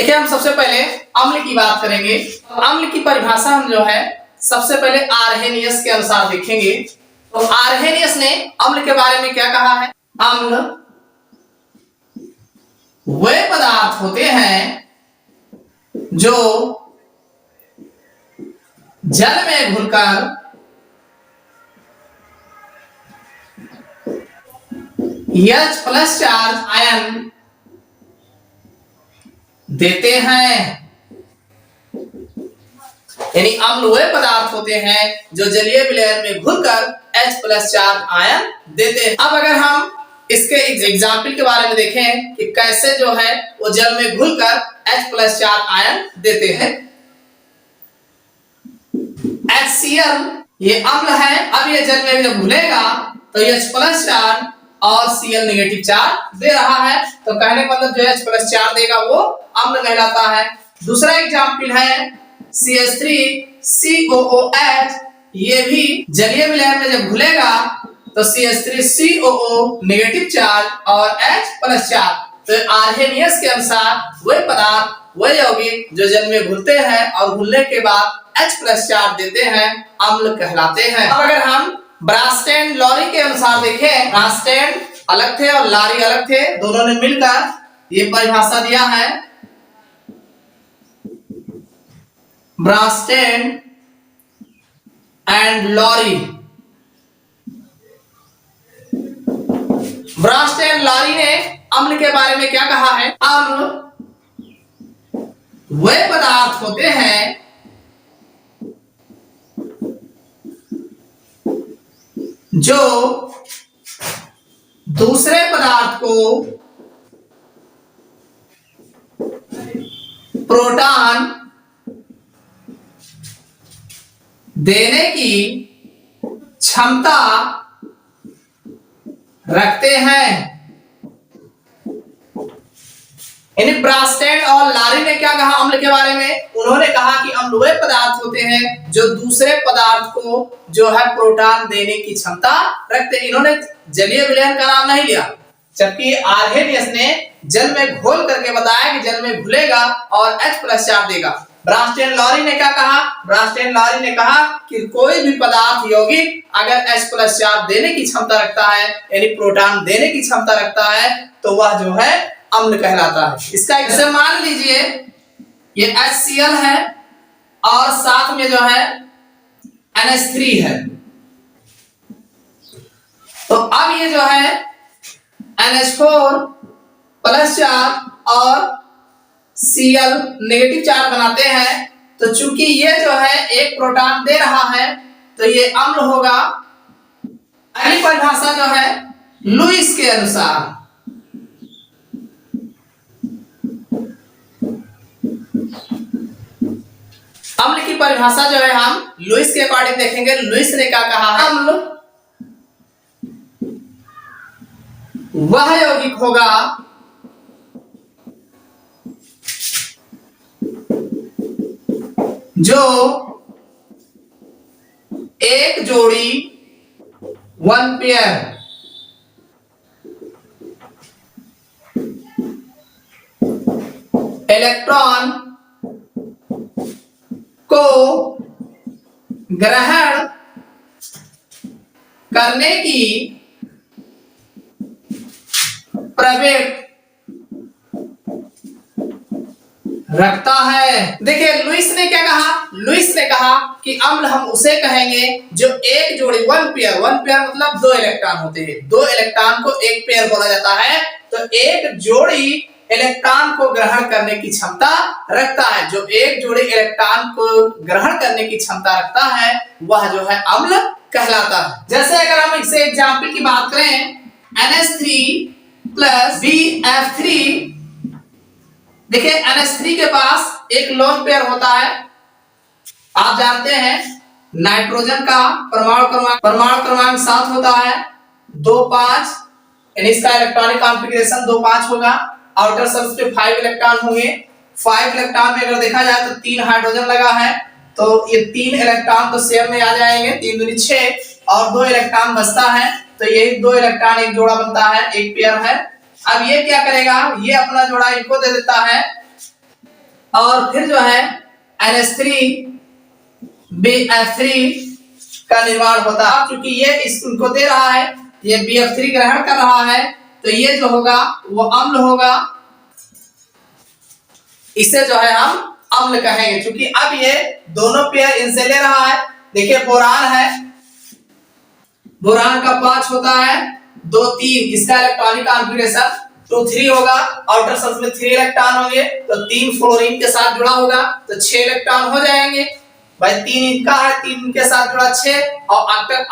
देखिए हम सबसे पहले अम्ल की बात करेंगे। अम्ल की परिभाषा हम जो है सबसे पहले आर्हेनियस के अनुसार देखेंगे। तो आर्हेनियस ने अम्ल के बारे में क्या कहा है? अम्ल वे पदार्थ होते हैं जो जल में घुलकर H+ चार्ज आयन देते हैं। यानी अम्ल वे पदार्थ होते हैं जो जलीय विलयन में घुलकर H+ चार्ज आयन देते हैं। अब अगर हम इसके एग्जाम्पल के बारे में देखें कि कैसे जो है वो जल में घुलकर H+ चार्ज आयन देते हैं। HCl ये अम्ल है। अब ये जल में जब घुलेगा तो H+ चार्ज और Cl नेगेटिव चार्ज दे रहा है। तो कहने का मतलब जो H+ चार्ज देगा वो अम्ल कहलाता है। दूसरा एग्जाम्पल है CH3COOH। ये भी जलीय विलयन में जब घुलेगा तो CH3COO नेगेटिव चार्ज और H+ चार्ज। तो आर्हेनियस के अनुसार वे पदार्थ वे यौगिक जो जल में घुलते हैं और घुलने के बाद H+ चार्ज देते हैं अम्ल कहलाते हैं। अब अगर हम ब्रास्टैंड लॉरी के अनुसार देखें, ब्रास्टैंड अलग थे और लॉरी अलग थे, दोनों ने मिलकर ये परिभाषा दिया है। ब्रास्टैंड एंड लॉरी। ब्रास्टैंड लॉरी ने अम्ल के बारे में क्या कहा है? अम्ल वे पदार्थ होते हैं जो दूसरे पदार्थ को प्रोटॉन देने की क्षमता रखते हैं। यानी ब्रास्टैंड और लॉरी ने क्या कहा अम्ल के बारे में? उन्होंने कहा कि अम्ल वे पदार्थ होते हैं जो दूसरे पदार्थ को जो है प्रोटॉन देने की क्षमता रखते हैं। इन्होंने जलीय विलयन का नाम नहीं लिया, जबकि आर्हेनियस ने जल में घोल करके बताया कि जल में घुलेगा और H+ चार्ज देगा। ब्रास्टैंड लॉरी ने क्या कहा? ब्रास्टैंड लॉरी ने कहा कि कोई भी पदार्थ यौगिक अगर H+ चार्ज देने की क्षमता रखता है यानी प्रोटॉन देने की क्षमता रखता है तो वह जो है अम्ल कहलाता है। इसका जैसे मान लीजिए ये HCl है और साथ में जो है NH3 है। तो अब ये जो है NH4+ चार्ज और Cl नेगेटिव चार्ज बनाते हैं। तो चूंकि ये जो है एक प्रोटॉन दे रहा है तो ये अम्ल होगा। अगली परिभाषा जो है लुईस के अनुसार, अम्ल की परिभाषा जो है हम लुईस के अकॉर्डिंग देखेंगे। लुईस ने क्या कहा है? अम्ल वह यौगिक होगा जो एक जोड़ी 1 पेयर इलेक्ट्रॉन को ग्रहण करने की प्रवृत्ति रखता है। देखिए लुईस ने क्या कहा? लुईस ने कहा कि अम्ल हम उसे कहेंगे जो एक जोड़ी 1 पेयर मतलब 2 इलेक्ट्रॉन होते हैं। 2 इलेक्ट्रॉन को एक पेयर बोला जाता है। तो एक जोड़ी इलेक्ट्रॉन को ग्रहण करने की क्षमता रखता है। जो एक जोड़ी इलेक्ट्रॉन को ग्रहण करने की क्षमता रखता है वह जो है अम्ल कहलाता है। जैसे अगर हम इससे एग्जाम्पल की बात करें NH3 + BF3। देखिए NH3 के पास एक लोन पेयर होता है। आप जानते हैं नाइट्रोजन का परमाणु क्रमांक 7 होता है 2-5, यानी इसका इलेक्ट्रॉनिक कॉन्फ़िगरेशन 2-5 होगा। आउटर शेल पे 5 इलेक्ट्रॉन होंगे। 5 इलेक्ट्रॉन में अगर देखा जाए तो 3 हाइड्रोजन लगा है तो ये 3 इलेक्ट्रॉन तो शेयर में आ जाएंगे, 3 दूनी 6 और 2 इलेक्ट्रॉन बचता है। तो यही 2 इलेक्ट्रॉन एक जोड़ा बनता है, एक पेयर है। अब ये क्या करेगा? ये अपना जोड़ा इनको दे देता है और फिर जो है NH3BF3 का निर्माण होता है। क्योंकि ये इसको दे रहा है, ये BF3 ग्रहण कर रहा है, तो ये जो होगा वो अम्ल होगा, इसे जो है हम अम्ल कहेंगे। क्योंकि अब ये दोनों पेयर इनसे ले रहा है। देखिए बोरान है, बोरान का 5 होता है, 2 3, इसका इलेक्ट्रॉनिक कॉन्फ़िगरेशन 2 3 होगा, आउटर शेल में 3 इलेक्ट्रॉन होंगे, तो 3 फ्लोरीन के साथ जुड़ा होगा तो 6 इलेक्ट्रॉन हो जाएंगे भाई। 3 इनका है, 3 इनके साथ जुड़ा 6, और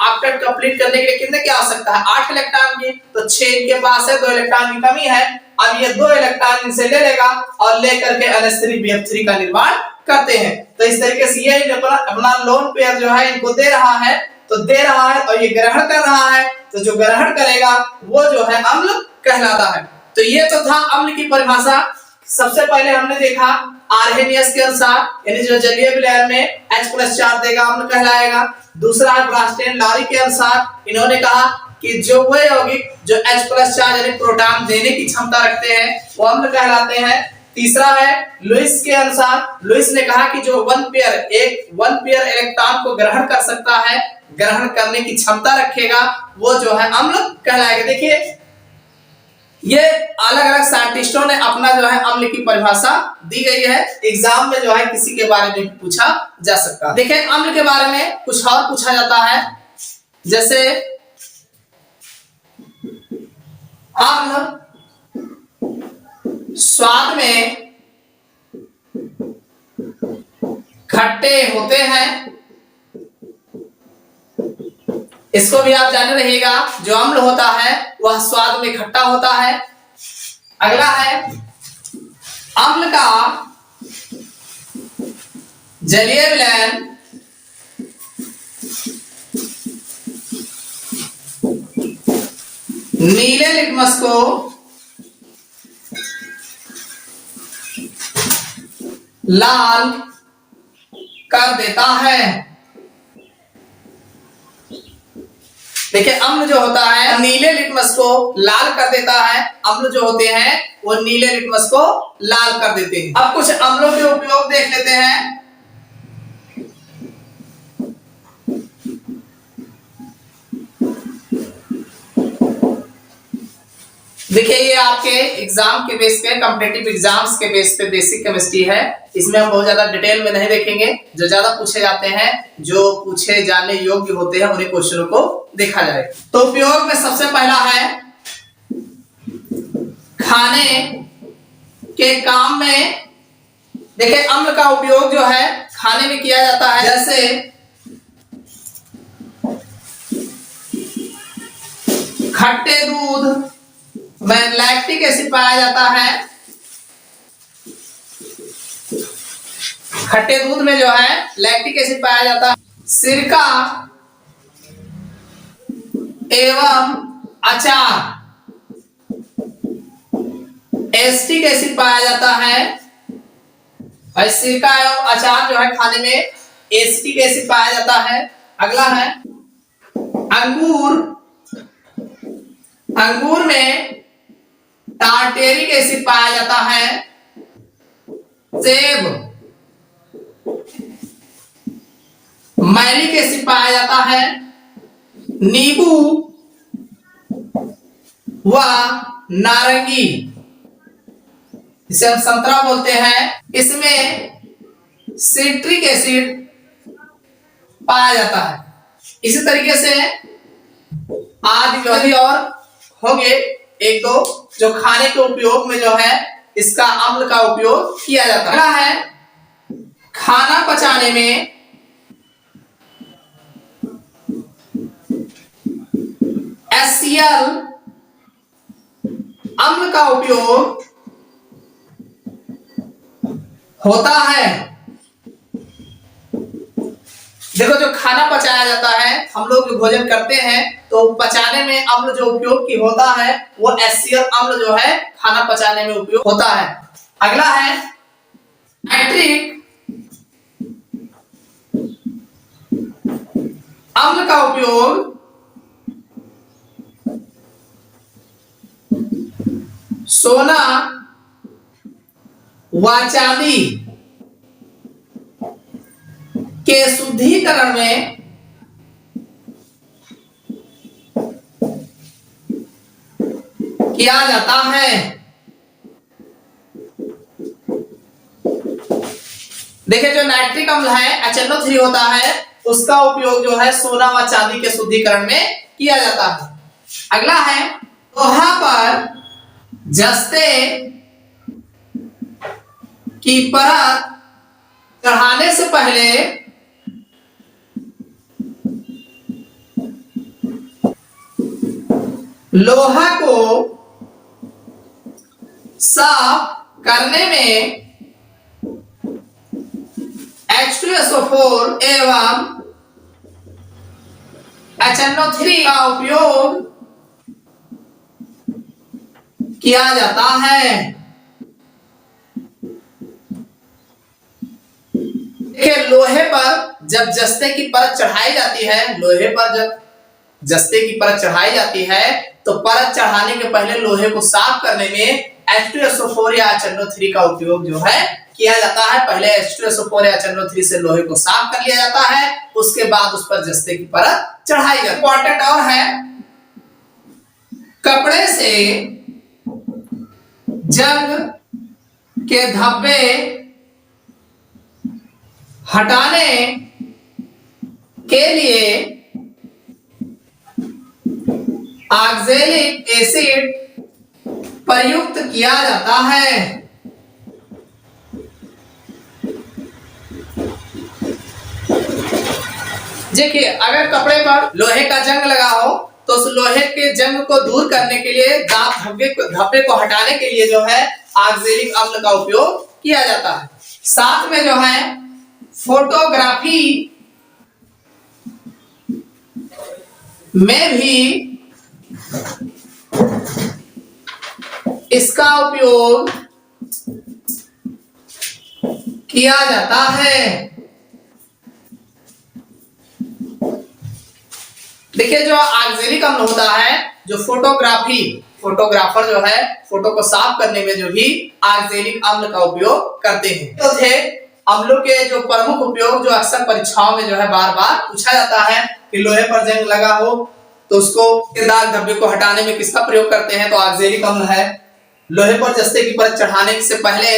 ऑक्टेट कंप्लीट करने के लिए कितने की आवश्यकता है? 8 इलेक्ट्रॉन की, तो 6 इनके पास है, 2 इलेक्ट्रॉन की कमी है। अब ये 2 इलेक्ट्रॉन इनसे ले लेगा और लेकर के NH3BF3 का निर्माण करते हैं। तो इस तरीके से ये अपना लोन पेयर जो है इनको दे रहा है, तो दे रहा है और ये ग्रहण कर रहा है, तो जो ग्रहण करेगा वो जो है अम्ल कहलाता है। तो ये तो था अम्ल की परिभाषा। सबसे पहले हमने देखा आर्हेनियस के अनुसार, यानी जो जलीय विलयन में H+ चार्ज देगा अम्ल कहलाएगा। दूसरा है ब्रास्टेन लॉरी के अनुसार, इन्होंने कहा कि जो वे यौगिक जो H+ चार्ज यानी प्रोटॉन देने की क्षमता रखते हैं वो अम्ल कहलाते हैं। तीसरा है लुईस के अनुसार, लुईस ने कहा कि जो वन पेयर इलेक्ट्रॉन को ग्रहण कर सकता है, ग्रहण करने की क्षमता रखेगा, वो जो है अम्ल कहलाएगा। देखिए ये अलग अलग साइंटिस्टों ने अपना जो है अम्ल की परिभाषा दी गई है। एग्जाम में जो है किसी के बारे में पूछा जा सकता है। देखिए अम्ल के बारे में कुछ और पूछा जाता है, जैसे अम्ल स्वाद में खट्टे होते हैं, इसको भी आप जाने रहिएगा। जो अम्ल होता है वह स्वाद में खट्टा होता है। अगला है अम्ल का जलीय विलयन नीले लिटमस को लाल कर देता है। देखिए अम्ल जो होता है नीले लिटमस को लाल कर देता है। अम्ल जो होते हैं वो नीले लिटमस को लाल कर देते हैं। अब कुछ अम्लों के उपयोग देख लेते हैं। देखिए ये आपके एग्जाम के बेस पे, कॉम्पिटिटिव एग्जाम्स के बेस पे बेसिक केमिस्ट्री है। इसमें हम बहुत ज्यादा डिटेल में नहीं देखेंगे। जो ज्यादा पूछे जाते हैं, जो पूछे जाने योग्य होते हैं, उन्हीं क्वेश्चनों को देखा जाए। तो उपयोग में सबसे पहला है खाने के काम में। देखिए अम्ल का उपयोग जो है खाने में किया जाता है, जैसे खट्टे दूध में लैक्टिक एसिड पाया जाता है। खट्टे दूध में जो है लैक्टिक एसिड पाया जाता है। सिरका एवं अचार एसिटिक एसिड पाया जाता है। और सिरका एवं अचार जो है खाने में एसिटिक एसिड पाया जाता है। अगला है अंगूर, अंगूर में टार्टेरिक एसिड पाया जाता है। सेब मैलिक एसिड पाया जाता है। नींबू व नारंगी, इसे हम संतरा बोलते हैं, इसमें सिट्रिक एसिड पाया जाता है। इसी तरीके से आदि जो भी और होंगे एक दो जो खाने के उपयोग में जो है इसका अम्ल का उपयोग किया जाता है। अगला है खाना पचाने में HCl अम्ल का उपयोग होता है। देखो जो खाना पचाया जाता है, हम लोग जो भोजन करते हैं, तो पचाने में अम्ल जो उपयोग की होता है वो HCl अम्ल जो है खाना पचाने में उपयोग होता है। अगला है नाइट्रिक अम्ल का उपयोग सोना व चांदी के शुद्धिकरण में किया जाता है। देखिए जो नाइट्रिक अम्ल है HNO3 होता है, उसका उपयोग जो है सोना व चांदी के शुद्धिकरण में किया जाता है। अगला है लोहा पर जस्ते की परत चढ़ाने से पहले लोहा को साफ करने में H2SO4 एवं HNO3 का उपयोग किया जाता है। देखिए लोहे पर जब जस्ते की परत चढ़ाई जाती है, लोहे पर जब जस्ते की परत चढ़ाई जाती है तो परत चढ़ाने के पहले लोहे को साफ करने में H2SO4 या HNO3 का उपयोग जो है किया जाता है। पहले H2SO4 या HNO3 से लोहे को साफ कर लिया जाता है, उसके बाद उस पर जस्ते की परत चढ़ाई जाती है। इंपॉर्टेंट और है, कपड़े से जंग के धब्बे हटाने के लिए ऑक्सैलिक एसिड प्रयुक्त किया जाता है। देखिए अगर कपड़े पर लोहे का जंग लगा हो तो उस लोहे के जंग को दूर करने के लिए, धब्बे को हटाने के लिए जो है ऑक्सैलिक अम्ल का उपयोग किया जाता है। साथ में जो है फोटोग्राफी में भी इसका उपयोग किया जाता है। देखिए जो ऑक्सैलिक अम्ल होता है, जो फोटोग्राफर जो है फोटो को साफ करने में जो भी ऑक्सैलिक अम्ल का उपयोग करते हैं। तो थे अम्लों के जो प्रमुख उपयोग जो अक्सर परीक्षाओं में जो है बार बार पूछा जाता है कि लोहे पर जंग लगा हो तो उसको दाग धब्बे को हटाने में किसका प्रयोग करते हैं, तो ऑक्सैलिक अम्ल है। लोहे पर जस्ते की परत चढ़ाने से पहले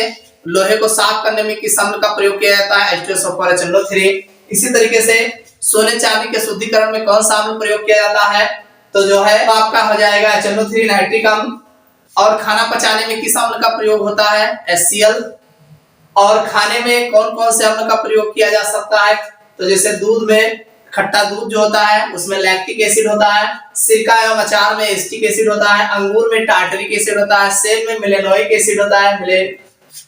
लोहे को साफ करने में किस अम्ल का प्रयोग किया जाता है, H2SO4 HNO3। इसी तरीके से सोने चांदी के शुद्धिकरण में कौन सा अम्ल प्रयोग किया जाता है, तो जो है तो आपका हो जाएगा HNO3 नाइट्रिक अम्ल। और खाना पचाने में किस अम्ल का प्रयोग होता है, HCl। और खाने में कौन कौन से अम्ल का प्रयोग किया जा सकता है, तो जैसे दूध में खट्टा दूध जो होता है उसमें लैक्टिक एसिड होता है, सिरका एवं अचार में एसिटिक एसिड होता है, अंगूर में टार्टरिक एसिड होता है, सेब में मिलेनोइक एसिड होता है,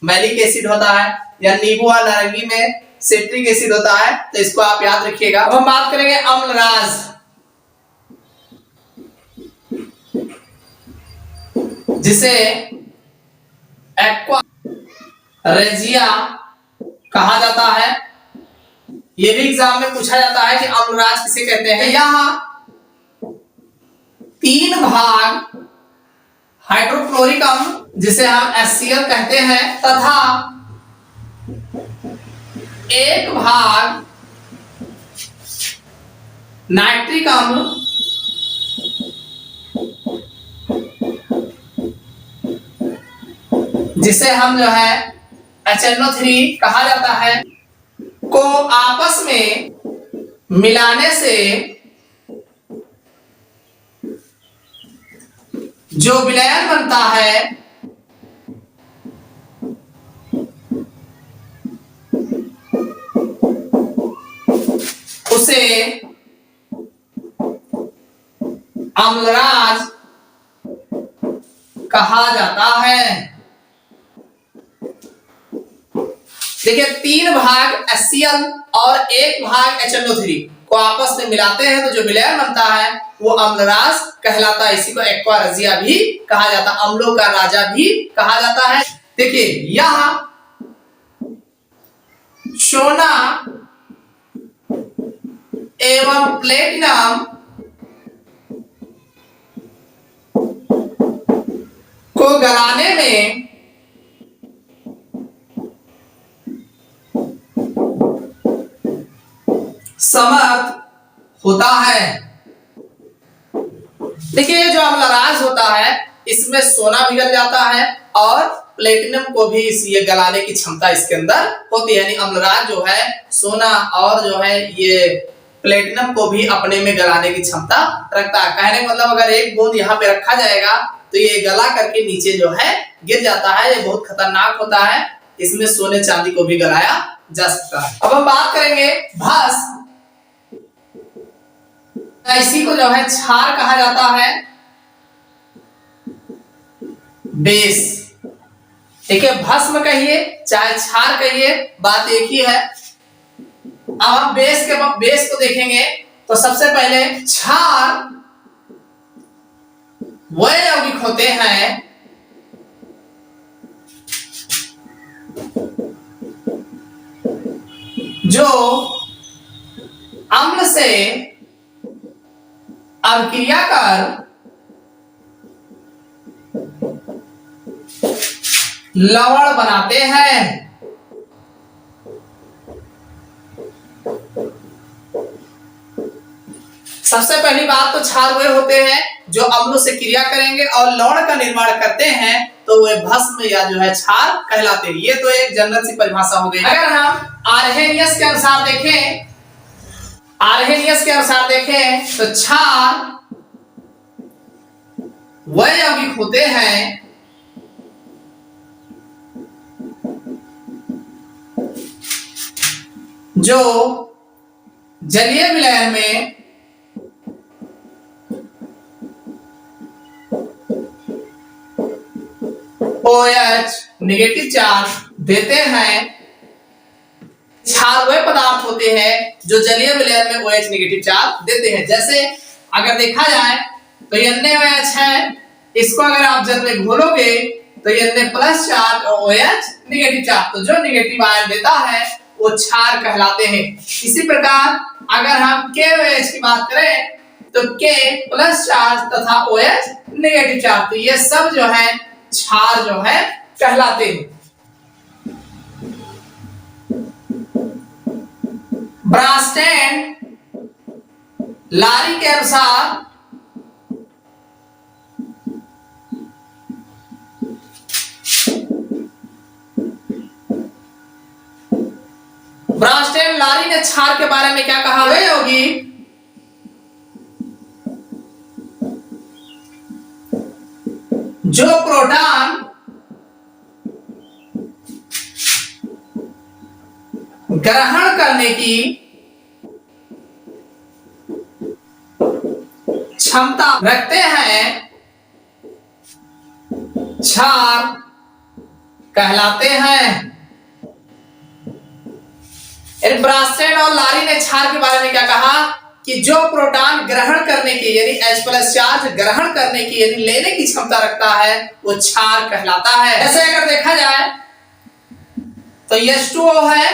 मैलिक एसिड होता है, या नींबू और नारंगी में सिट्रिक एसिड होता है। तो इसको आप याद रखिएगा। अब हम बात करेंगे अम्लराज, जिसे एक्वा रेजिया कहा जाता है। ये भी एग्जाम में पूछा जाता है कि अम्लराज किसे कहते हैं। यहाँ 3 भाग हाइड्रोक्लोरिक अम्ल जिसे हम HCl कहते हैं तथा 1 भाग नाइट्रिक अम्ल जिसे हम जो है HNO3 कहा जाता है, को आपस में मिलाने से जो विलयन बनता है उसे अम्लराज कहा जाता है। देखिए 3 भाग HCl और 1 भाग HNO3 को आपस में मिलाते हैं तो जो विलयन बनता है वो अम्लराज कहलाता है। इसी को एक्वा रेजिया भी कहा जाता है, अम्लों का राजा भी कहा जाता है। देखिए यह सोना एवं प्लेटिनम को गलाने में समर्थ होता है। देखिए जो अम्लराज होता है इसमें सोना पिघल जाता है और प्लेटिनम को भी ये गलाने की क्षमता इसके अंदर होती है। यानी अम्लराज जो है सोना और जो है ये प्लेटिनम को भी अपने में गलाने की क्षमता रखता है। कहने का मतलब अगर एक बूंद यहाँ पे रखा जाएगा तो ये गला करके नीचे जो है गिर जाता है। ये बहुत खतरनाक होता है। इसमें सोने चांदी को भी गलाया जा सकता है। अब हम बात करेंगे भस्म। इसी को जो है क्षार कहा जाता है, बेस। ठीक है, भस्म कहिए चाहे क्षार कहिए बात एक ही है। अब हम बेस को देखेंगे तो सबसे पहले क्षार वह यौगिक होते हैं जो अम्ल से अभिक्रिया कर लवण बनाते हैं। सबसे पहली बात तो क्षार वे होते हैं जो अम्लों से क्रिया करेंगे और लवण का निर्माण करते हैं, तो वे भस्म या जो है क्षार कहलाते हैं। ये तो एक जनरल सी परिभाषा हो गई। अगर हम आर्हेनियस के अनुसार देखें तो क्षार वह यौगिक होते हैं जो जलीय विलयन में OH नेगेटिव चार्ज देते हैं। क्षार वे पदार्थ होते हैं जो जलीय विलयन में OH नेगेटिव चार्ज देते हैं। जैसे अगर देखा जाए तो NaOH है, इसको अगर आप जल में घोलोगे तो Na प्लस चार्ज और OH नेगेटिव चार्ज, तो जो नेगेटिव आयन देता है वो क्षार कहलाते हैं। इसी प्रकार अगर हम KOH की बात करें तो K प्लस चार्ज तथा OH नेगेटिव चार्ज, तो ये सब जो है क्षार जो है कहलाते हैं। ब्रांस्टेन लारी के अनुसार ने क्षार के बारे में क्या कहा है होगी, जो प्रोटॉन ग्रहण करने की क्षमता रखते हैं क्षार कहलाते हैं। ब्रांस्टेन और लारी ने क्षार के बारे में क्या कहा कि जो प्रोटॉन ग्रहण करने की यानी H प्लस चार्ज ग्रहण करने की यानी लेने की क्षमता रखता है वो क्षार कहलाता है। ऐसे अगर देखा जाए तो H2O है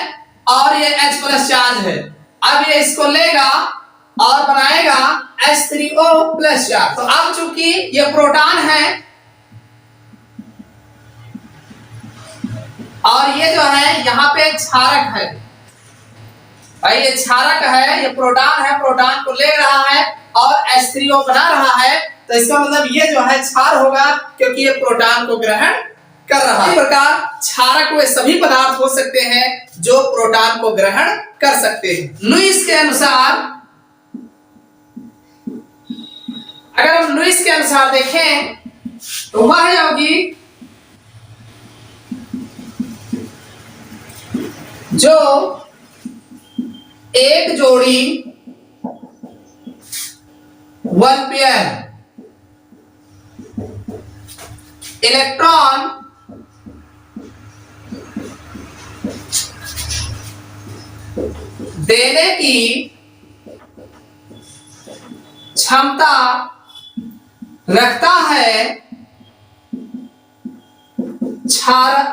और ये H प्लस चार्ज है। अब ये इसको लेगा और बनाएगा H3O प्लस चार्ज। तो अब चूंकि ये प्रोटॉन है और ये जो है यहाँ पे क्षारक है, भाई ये क्षारक है, ये प्रोटॉन है, प्रोटॉन को ले रहा है और H3O बना रहा है, तो इसका मतलब ये जो है क्षार होगा क्योंकि ये प्रोटॉन को ग्रहण कर रहा है। इस प्रकार क्षारक वे सभी पदार्थ हो सकते हैं जो प्रोटॉन को ग्रहण कर सकते हैं। लुईस के अनुसार अगर हम लुईस के अनुसार देखें तो वह यौगिक जो एक जोड़ी 1 पेयर इलेक्ट्रॉन देने की क्षमता रखता है क्षारक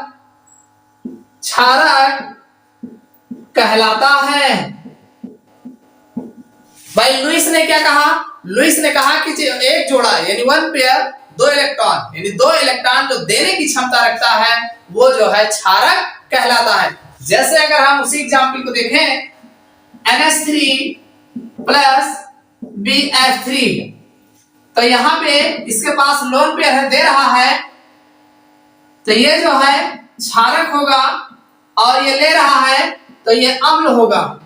कहलाता है। भाई लुईस ने क्या कहा, लुईस ने कहा कि एक जोड़ा यानी 1 पेयर 2 इलेक्ट्रॉन यानी 2 इलेक्ट्रॉन जो देने की क्षमता रखता है वो जो है क्षारक कहलाता है। जैसे अगर हम उसी एग्जाम्पल को देखें NH3 प्लस BF3। तो यहां पे इसके पास लोन पेयर है, दे रहा है, तो ये जो है क्षारक होगा और ये ले रहा है तो ये अम्ल होगा,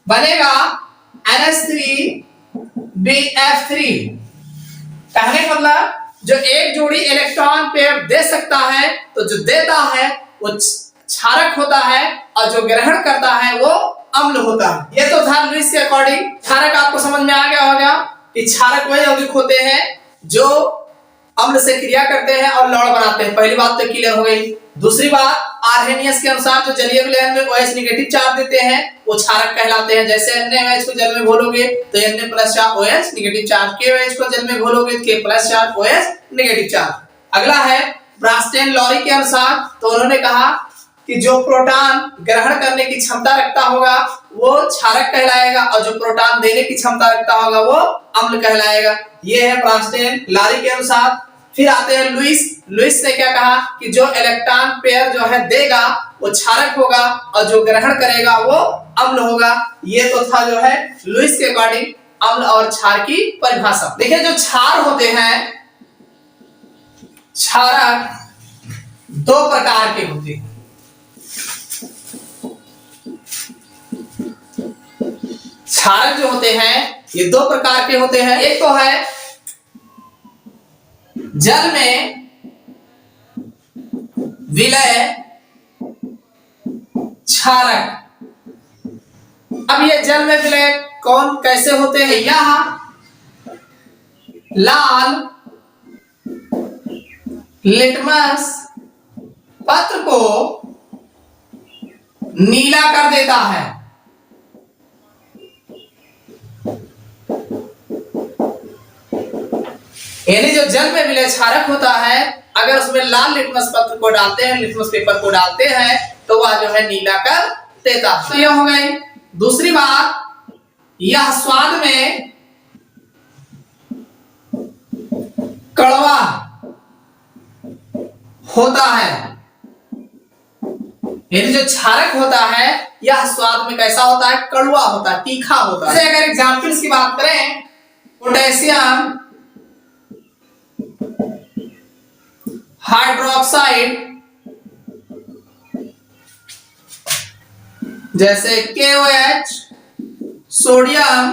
बनेगा NH3BF3। कहने का मतलब जो एक जोड़ी इलेक्ट्रॉन पेयर दे सकता है तो जो देता है वो क्षारक होता है और जो ग्रहण करता है वो अम्ल होता है। ये तो था लुईस के अकॉर्डिंग। क्षारक आपको समझ में आ गया होगा कि क्षारक वही यौगिक होते हैं जो अम्ल से क्रिया करते हैं और लवण बनाते हैं। पहली बात तो क्लियर हो गई। दूसरी बात, आर्हेनियस के अनुसार जो जलीय विलयन में OH नेगेटिव चार्ज देते हैं वो क्षारक कहलाते हैं। जैसे NaOH को जल में घोलोगे तो Na plus charge OH negative charge, KOH को जल में घोलोगे तो K plus charge OH negative charge. अगला है ब्रास्टेन लॉरी के अनुसार, तो उन्होंने कहा कि जो प्रोटॉन ग्रहण करने की क्षमता रखता होगा वो क्षारक कहलाएगा और जो प्रोटॉन देने की क्षमता रखता होगा वो अम्ल कहलाएगा। ये है ब्रास्टेन लॉरी के अनुसार। फिर आते हैं लुईस। लुईस ने क्या कहा कि जो इलेक्ट्रॉन पेयर जो है देगा वो क्षारक होगा और जो ग्रहण करेगा वो अम्ल होगा। ये तो था जो है लुईस के अकॉर्डिंग अम्ल और क्षार की परिभाषा। देखिए जो क्षार होते हैं, क्षारक दो प्रकार के होते हैं। क्षारक जो होते हैं ये दो प्रकार के होते हैं। एक तो है जल में विलय क्षारक। अब ये जल में विलय कौन कैसे होते हैं? यह लाल लिटमस पत्र को नीला कर देता है। यानी जो जल में विलय क्षारक होता है, अगर उसमें लाल लिटमस पत्र को डालते हैं, लिटमस पेपर को डालते हैं तो वह जो है नीला कर देता है। तो यह हो गई। दूसरी बात, यह स्वाद में कड़वा होता है। यानी जो क्षारक होता है यह स्वाद में कैसा होता है? कड़वा होता है, तीखा होता है। जैसे अगर एग्जाम्पल्स की बात करें, पोटेशियम हाइड्रोक्साइड जैसे KOH, सोडियम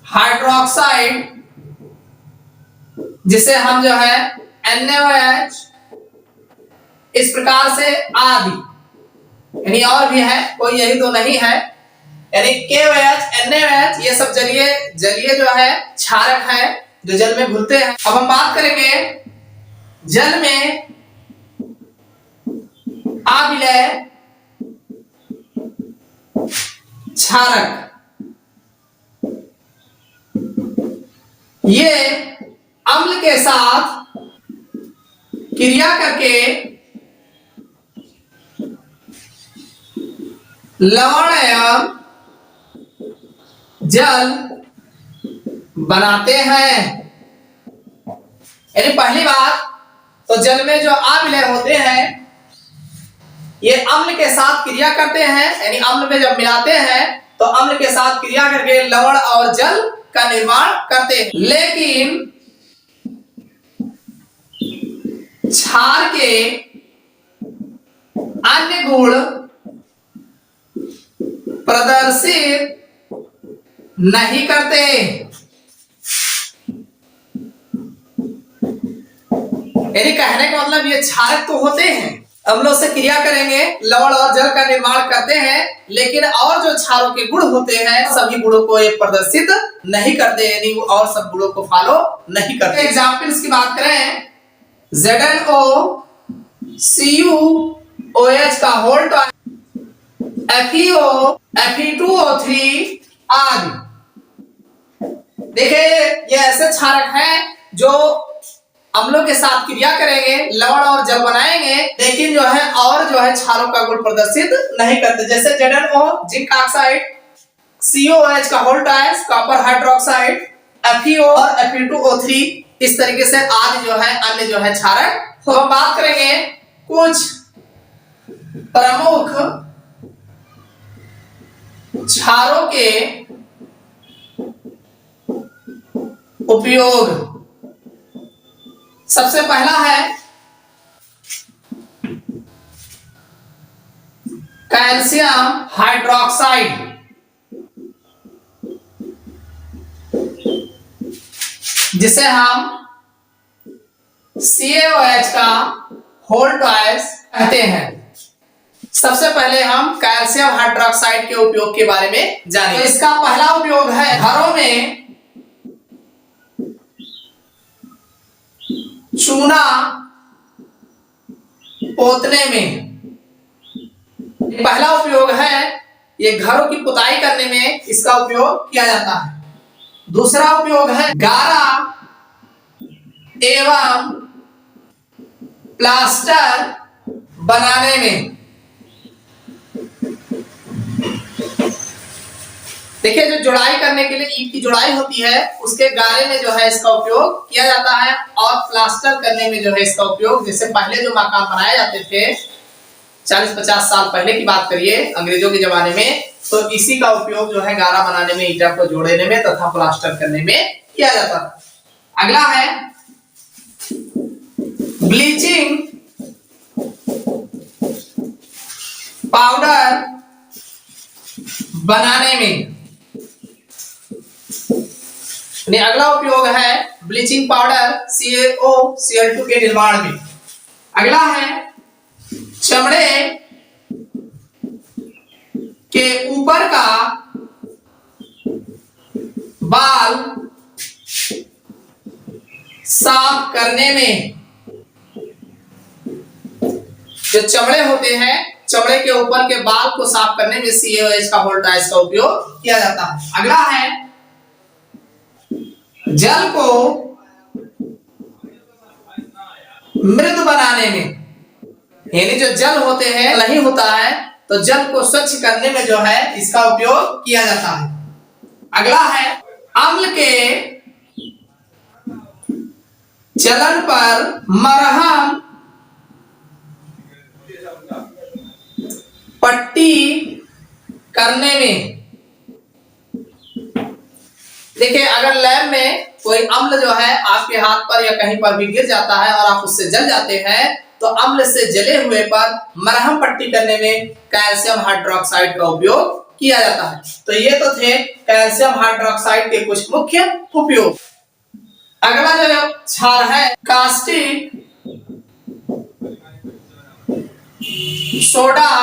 हाइड्रोक्साइड जिसे हम जो है NaOH, इस प्रकार से आदि, यानी और भी है, कोई यही तो नहीं है। यानी KOH, NaOH ये सब जलीय जो है क्षारक है जो जल में घुलते हैं। अब हम बात करेंगे जल में अविलय क्षारक। ये अम्ल के साथ क्रिया करके लवणीय जल बनाते हैं। यानी पहली बात तो जल में जो अविलय होते हैं ये अम्ल के साथ क्रिया करते हैं, यानी अम्ल में जब मिलाते हैं तो अम्ल के साथ क्रिया करके लवण और जल का निर्माण करते हैं। लेकिन क्षार के अन्य गुण प्रदर्शित नहीं करते। यानी कहने का मतलब ये क्षारक तो होते हैं, अम्लों से क्रिया करेंगे, लवण और जल का निर्माण करते हैं, लेकिन और जो क्षारों के गुण होते हैं सभी गुणों को ये प्रदर्शित नहीं करते, यानी वो और सब गुणों को फॉलो नहीं करते। एग्जाम्पल्स की बात करें, ZnO, CuOH का होल FeO, Fe2O3 आदि। देखिए ये ऐसे क्षारक हैं जो अम्लों के साथ क्रिया करेंगे, लवण और जल बनाएंगे, लेकिन जो है और जो है क्षारों का गुण प्रदर्शित नहीं करते। जैसे ZnO जिंक ऑक्साइड, CuOH का whole times copper hydroxide, FeO और Fe2O3, इस तरीके से आदि जो है अन्य जो है क्षारक। तो हम बात करेंगे कुछ प्रमुख क्षारों के उपयोग, सबसे पहला है कैल्शियम हाइड्रोक्साइड, जिसे हम CaOH का होल ट्वाइस कहते हैं। सबसे पहले हम कैल्शियम हाइड्रोक्साइड के उपयोग के बारे में जानें। तो इसका पहला उपयोग है घरों में चूना पोतने में। पहला उपयोग है, ये घरों की पुताई करने में इसका उपयोग किया जाता है। दूसरा उपयोग है गारा एवं प्लास्टर बनाने में। देखिए, जो जुड़ाई करने के लिए ईंट की जुड़ाई होती है, उसके गारे में जो है इसका उपयोग किया जाता है, और प्लास्टर करने में जो है इसका उपयोग, जैसे पहले जो मकान बनाए जाते थे 40-50 साल पहले की बात करिए, अंग्रेजों के जमाने में, तो इसी का उपयोग जो है गारा बनाने में, ईंटा को जोड़ने में तथा प्लास्टर करने में किया जाता है। अगला है ब्लीचिंग पाउडर बनाने में। अगला उपयोग है ब्लीचिंग पाउडर CaOCl2 के निर्माण में। अगला है चमड़े के ऊपर का बाल साफ करने में। जो चमड़े होते हैं, चमड़े के ऊपर के बाल को साफ करने में CaOH का होल ट्वाइस का उपयोग किया जाता है। अगला है जल को मृद बनाने में, यानी जो जल होते हैं नहीं होता है, तो जल को स्वच्छ करने में जो है इसका उपयोग किया जाता है। अगला है अम्ल के चलन पर मरहम पट्टी करने में। देखिए, अगर लैब में कोई अम्ल जो है आपके हाथ पर या कहीं पर भी गिर जाता है और आप उससे जल जाते हैं, तो अम्ल से जले हुए पर मरहम पट्टी करने में कैल्शियम हाइड्रोक्साइड का उपयोग किया जाता है। तो ये तो थे कैल्शियम हाइड्रोक्साइड के कुछ मुख्य उपयोग। अगला जो क्षार है कास्टिक सोडा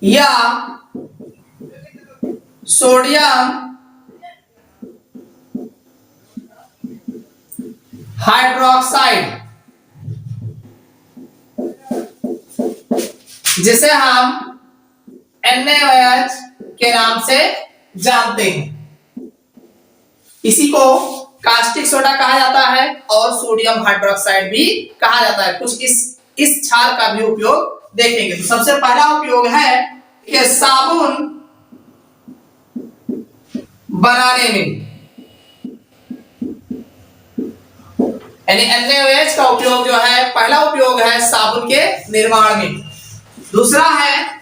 या सोडियम हाइड्रोक्साइड, जिसे हम NaOH के नाम से जानते हैं। इसी को कास्टिक सोडा कहा जाता है और सोडियम हाइड्रोक्साइड भी कहा जाता है। कुछ इस क्षार का भी उपयोग देखेंगे। तो सबसे पहला उपयोग है कि साबुन बनाने में, यानी NaOH का उपयोग जो है, पहला उपयोग है साबुन के निर्माण में। दूसरा है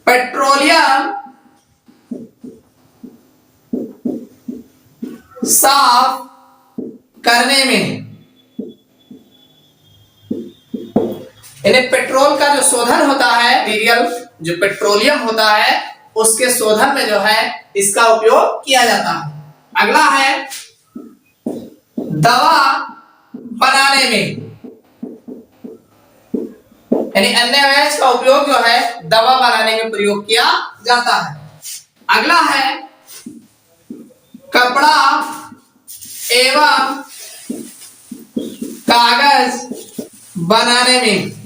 पेट्रोलियम साफ करने में, यानी पेट्रोल का जो शोधन होता है, मटीरियल जो पेट्रोलियम होता है, उसके शोधन में जो है इसका उपयोग किया जाता है। अगला है दवा बनाने में, यानी NaOH का उपयोग जो है दवा बनाने में प्रयोग किया जाता है। अगला है कपड़ा एवं कागज बनाने में,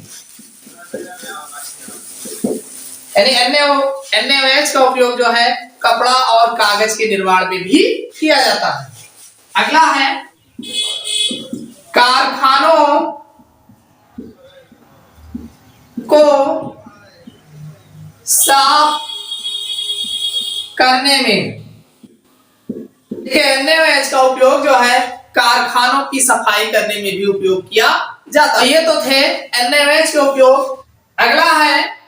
यानी NaOH का उपयोग जो है कपड़ा और कागज के निर्माण में भी किया जाता है। अगला है कारखानों को साफ करने में। NaOH का उपयोग जो है कारखानों की सफाई करने में भी उपयोग किया जाता है। ये तो थे NaOH के उपयोग। अगला है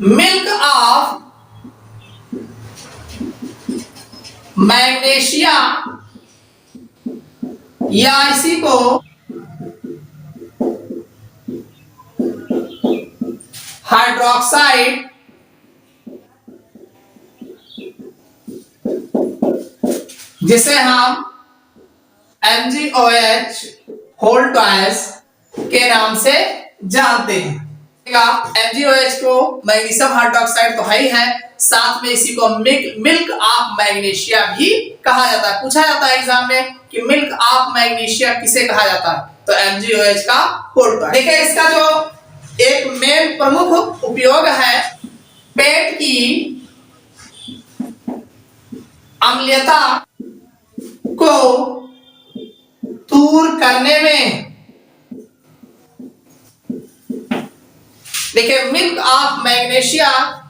मिल्क ऑफ मैग्नीशिया या इसी को हाइड्रोक्साइड जिसे हम MgOH होल ट्वाइस के नाम से जानते हैं। MgOH को मैग्नीशियम हाइड्रोक्साइड तो है ही है, साथ में इसी को मिल्क ऑफ मैग्नीशिया भी कहा जाता है। पूछा जाता है एग्जाम में कि मिल्क ऑफ मैग्नीशिया किसे कहा जाता है, तो MgOH का होल ट्वाइस। देखिए इसका जो एक मेन प्रमुख उपयोग है पेट की अम्लता को दूर करने में। देखिए मिल्क ऑफ मैग्नीशिया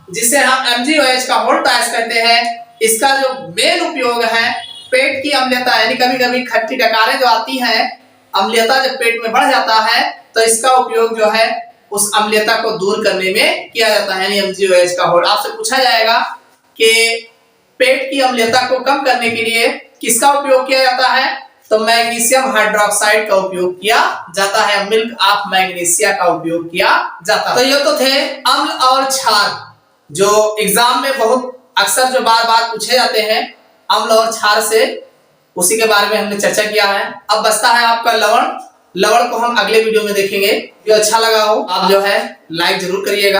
जिसे हम MgOH का होल ट्वाइस कहते हैं, इसका जो मेन उपयोग है पेट की अम्लता, यानी कभी कभी खट्टी डकारें जो आती हैं, अम्लता जब पेट में बढ़ जाता है तो इसका उपयोग जो है उस अम्लता को दूर करने में किया जाता है, यानी MgOH का होल। आपसे पूछा जाएगा कि पेट की अम्लता को कम करने के लिए किसका उपयोग किया जाता है, तो मैग्नीशियम हाइड्रोक्साइड का उपयोग किया जाता है, मिल्क ऑफ मैग्नीशिया का उपयोग किया जाता है। तो ये तो थे अम्ल और क्षार, जो एग्जाम में बहुत अक्सर जो बार बार पूछे जाते हैं अम्ल और क्षार से, उसी के बारे में हमने चर्चा किया है। अब बचता है आपका लवण। लवण को हम अगले वीडियो में देखेंगे। जो अच्छा लगा हो आप जो है लाइक जरूर करिएगा।